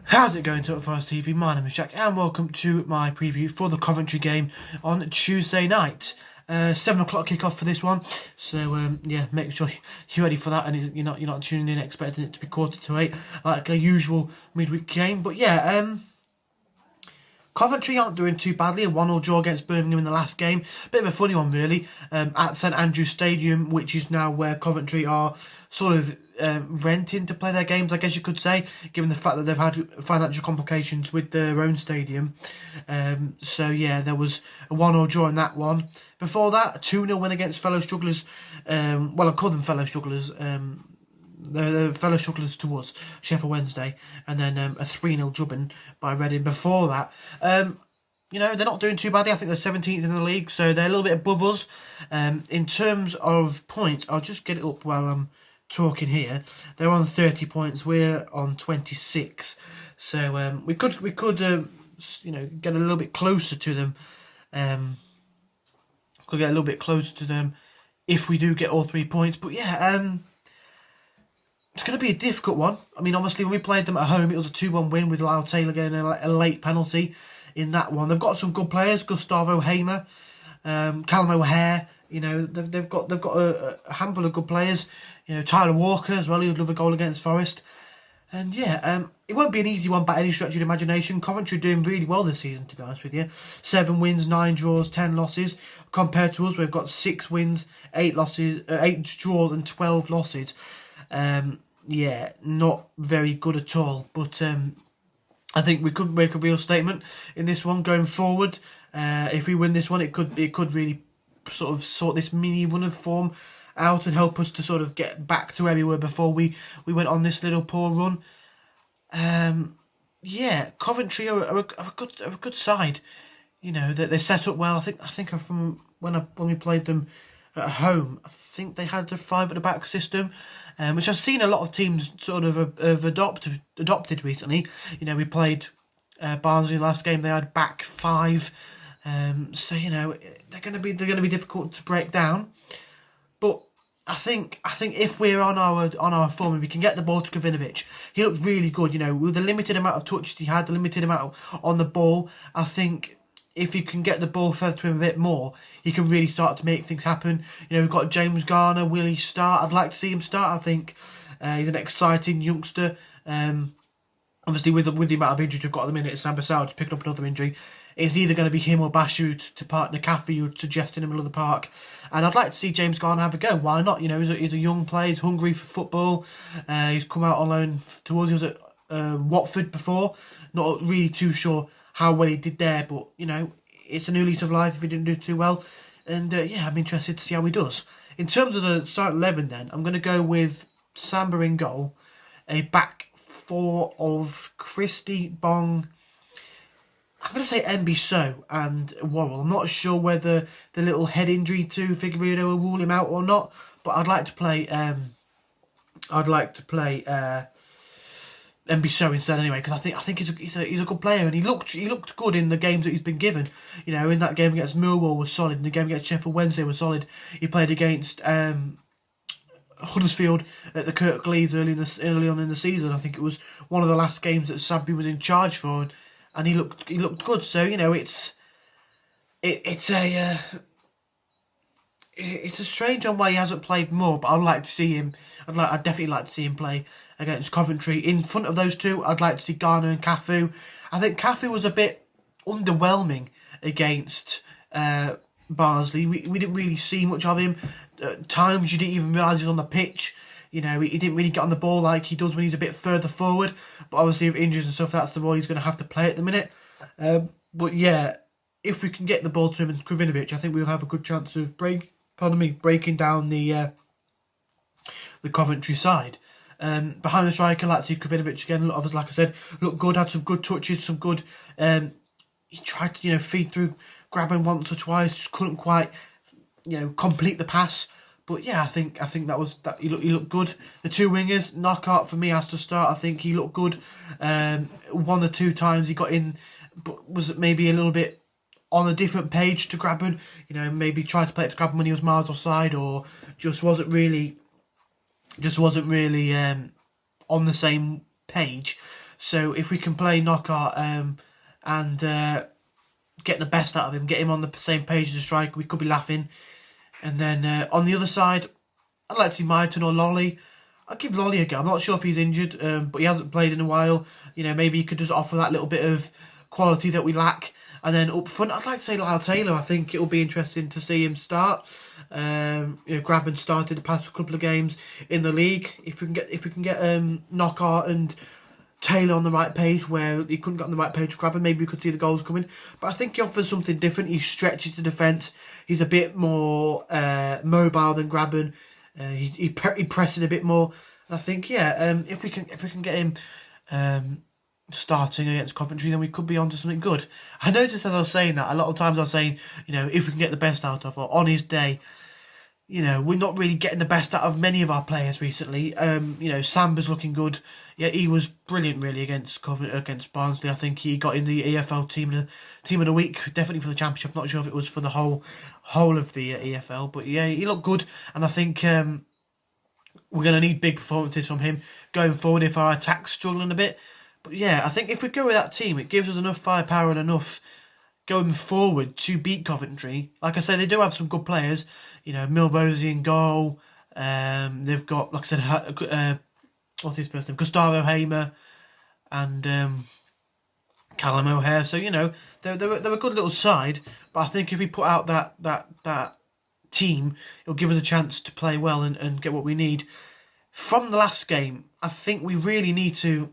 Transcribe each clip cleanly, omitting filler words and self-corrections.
How's it going, Total Forest TV? My name is Jack, and welcome to my preview for the Coventry game on Tuesday night. 7 o'clock kickoff for this one, so yeah, make sure you're ready for that, and you're not tuning in expecting it to be 7:45 like a usual midweek game. But yeah, Coventry aren't doing too badly. A 1-0 draw against Birmingham in the last game. Bit of a funny one, really, at St Andrew's Stadium, which is now where Coventry are sort of renting to play their games, I guess you could say, given the fact that they've had financial complications with their own stadium. So yeah, there was a 1-0 draw in that one. Before that, a 2-0 win against fellow strugglers. Well, I call them fellow strugglers. The fellow strugglers to us, Sheffield Wednesday, and then a 3-0 drubbing by Reading before that. They're not doing too badly. I think they're 17th in the league, so they're a little bit above us. In terms of points, I'll just get it up while I'm talking here. They're on 30 points. We're on 26. So we could get a little bit closer to them. Could get a little bit closer to them if we do get all 3 points. But yeah, it's going to be a difficult one. I mean, obviously, when we played them at home, it was a 2-1 win with Lyle Taylor getting a late penalty in that one. They've got some good players: Gustavo Hamer, Callum O'Hare. They've got a handful of good players. Tyler Walker as well. He would love a goal against Forest. And yeah, it won't be an easy one by any stretch of the imagination. Coventry are doing really well this season, to be honest with you. 7 wins, 9 draws, 10 losses. Compared to us, we've got 6 wins, 8 losses, 8 draws, and 12 losses. Yeah, not very good at all. But I think we could make a real statement in this one going forward. If we win this one, it could really sort of sort this mini run of form out and help us to sort of get back to where we were before we went on this little poor run. Yeah, Coventry are a good side. They're set up well. I think from when we played them at home, I think they had a 5 at the back system, which I've seen a lot of teams sort of have adopted recently. We played Barnsley last game; they had back 5, so they're going to be difficult to break down. But I think if we're on our form and we can get the ball to Krovinovic, he looked really good. With the limited amount of touches he had, the limited amount on the ball, I think if you can get the ball further to him a bit more, he can really start to make things happen. We've got James Garner. Will he start? I'd like to see him start. I think he's an exciting youngster. Obviously, with the amount of injuries we've got at the minute, Sam Bassau's picking up another injury. It's either going to be him or Bashu to partner Caffrey, you would suggest, in the middle of the park. And I'd like to see James Garner have a go. Why not? He's a young player. He's hungry for football. He's come out on loan to us. He was at Watford before. Not really too sure how well he did there, but it's a new lease of life if he didn't do too well. And yeah, I'm interested to see how he does. In terms of the start 11, then I'm going to go with Samba in goal, a back 4 of Christie, Bong. I'm going to say Mbiso and Worrell. I'm not sure whether the little head injury to Figueiredo will rule him out or not, but I'd like to play. Mbiso instead anyway, because I think he's a good player, and he looked good in the games that he's been given. In that game against Millwall was solid, in the game against Sheffield Wednesday was solid. He played against Huddersfield at the Kirklees early on in the season. I think it was one of the last games that Sabri was in charge for, and he looked good. So it's a strange one why he hasn't played more, but I'd like to see him. I'd definitely like to see him play against Coventry. In front of those two, I'd like to see Garner and Cafu. I think Cafu was a bit underwhelming against Barnsley. We didn't really see much of him. At times, you didn't even realise he was on the pitch. He didn't really get on the ball like he does when he's a bit further forward. But obviously, with injuries and stuff, that's the role he's going to have to play at the minute. But yeah, if we can get the ball to him and Krovinovic, I think we'll have a good chance of breaking down the Coventry side. Behind the striker, I'd like to see Krovinovic again. Like I said, looked good, had some good touches, some good. He tried to feed through, grab him once or twice, just couldn't quite complete the pass. But yeah, I think that was that. He looked good. The 2 wingers, Knockout for me has to start. I think he looked good. 1 or 2 times he got in, but was maybe a little bit on a different page to Grabban. Maybe tried to play it to Grabban when he was miles offside, or just wasn't really on the same page. So if we can play Knockout and get the best out of him, get him on the same page as a striker, we could be laughing. And then on the other side, I'd like to see Myton or Lolly. I'd give Lolly a go. I'm not sure if he's injured, but he hasn't played in a while. You know, maybe he could just offer that little bit of quality that we lack. And then up front, I'd like to say Lyle Taylor. I think it'll be interesting to see him start. Grabban started the past couple of games in the league. If we can get Knockout and Taylor on the right page, where he couldn't get on the right page, Grabban, maybe we could see the goals coming. But I think he offers something different. He stretches the defence. He's a bit more mobile than Grabban. He presses a bit more. And I think if we can get him starting against Coventry, then we could be onto something good. I noticed as I was saying that, a lot of times I was saying, if we can get the best out of, or on his day, we're not really getting the best out of many of our players recently. Samba's looking good. Yeah, he was brilliant really against Barnsley. I think he got in the EFL team of the week, definitely for the championship. I'm not sure if it was for the whole of the EFL, but yeah, he looked good, and I think we're going to need big performances from him going forward if our attack's struggling a bit. But yeah, I think if we go with that team, it gives us enough firepower and enough going forward to beat Coventry. Like I say, they do have some good players. Milrose in goal. They've got, like I said, what's his first name? Gustavo Hamer and Callum O'Hare. So they're a good little side. But I think if we put out that team, it'll give us a chance to play well and get what we need. From the last game, I think we really need to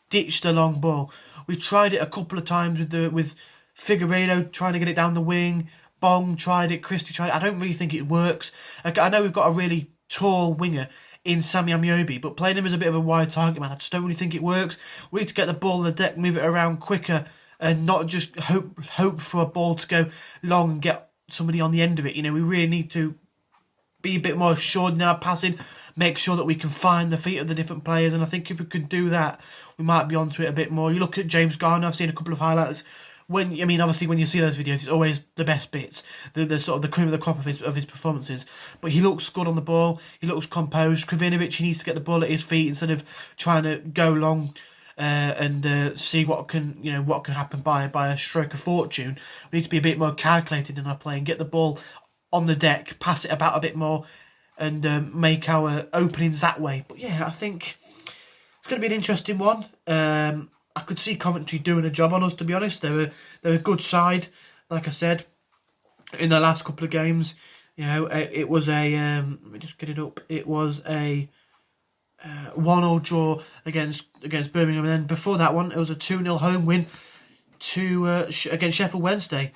ditch the long ball. We tried it a couple of times with Figueiredo trying to get it down the wing. Bong tried it, Christie tried it. I don't really think it works. I know we've got a really tall winger in Sammy Amiobi, but playing him as a bit of a wide target man, I just don't really think it works. We need to get the ball on the deck, move it around quicker, and not just hope for a ball to go long and get somebody on the end of it. We really need to be a bit more assured in our passing, make sure that we can find the feet of the different players, and I think if we could do that, we might be onto it a bit more. You look at James Garner, I've seen a couple of highlights. Obviously when you see those videos, it's always the best bits, the sort of the cream of the crop of his performances. But he looks good on the ball. He looks composed. Kravinovic, he needs to get the ball at his feet instead of trying to go long and see what can happen by a stroke of fortune. We need to be a bit more calculated in our play and get the ball on the deck, pass it about a bit more, and make our openings that way. But yeah, I think it's going to be an interesting one. I could see Coventry doing a job on us, to be honest. They're a good side, like I said, in the last couple of games. It was a let me just get it up. It was a 1-1 draw against Birmingham, and then before that one, it was a 2-0 home win against Sheffield Wednesday.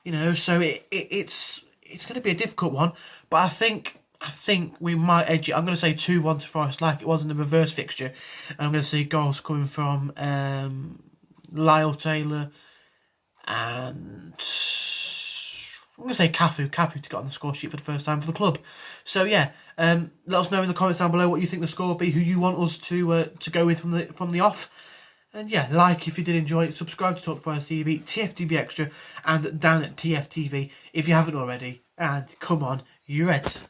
So it's going to be a difficult one, but I think we might edge it. I'm going to say 2-1 to Forest, like it was in the reverse fixture. And I'm going to see goals coming from Lyle Taylor and I'm going to say Cafu to get on the score sheet for the first time for the club. So yeah, let us know in the comments down below what you think the score will be, who you want us to go with from the off. And yeah, like if you did enjoy it, subscribe to Talk Forest TV, TFTV Extra, and down at TFTV if you haven't already. And come on, you Reds.